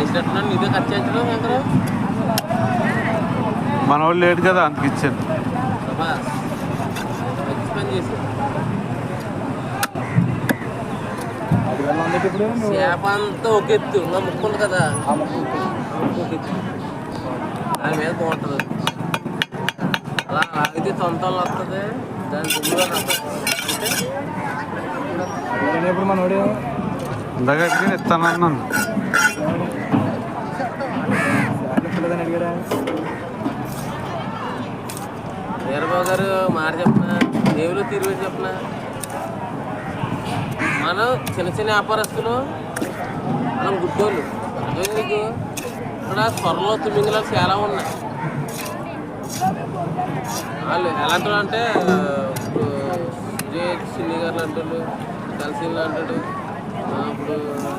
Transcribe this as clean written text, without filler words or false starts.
చేసేటట్టున్నాను ఇదే ఖర్చు చేయించడం శంకర్ మన వాళ్ళు లేట్ కదా అందుకు ఇచ్చాను. మంచి పని చేసి చేప అంతా ఒక ఎత్తు ఇంకా ముక్కు ఉంది కదా దాని మీద బాగుంటుంది. అలా ఆగితే సొంతంలో వస్తుంది దాని దుమ్ముగా ఇప్పుడు మన ఇందాక అడిగి ఇస్తానన్నాను. వీరబాబు గారు మాట చెప్పిన దేవులు తిరిగి చెప్పిన మనం చిన్న చిన్న వ్యాపారస్తులు మనం గుడ్డోళ్ళు నీకు ఇక్కడ స్వర్లో తిమింగలాలు చాలా ఉన్నాయి. వాళ్ళు ఎలాంటి అంటే ఇప్పుడు విజయ్ సిన్ని గారు అంటాడు కలిసి అంటాడు ఇప్పుడు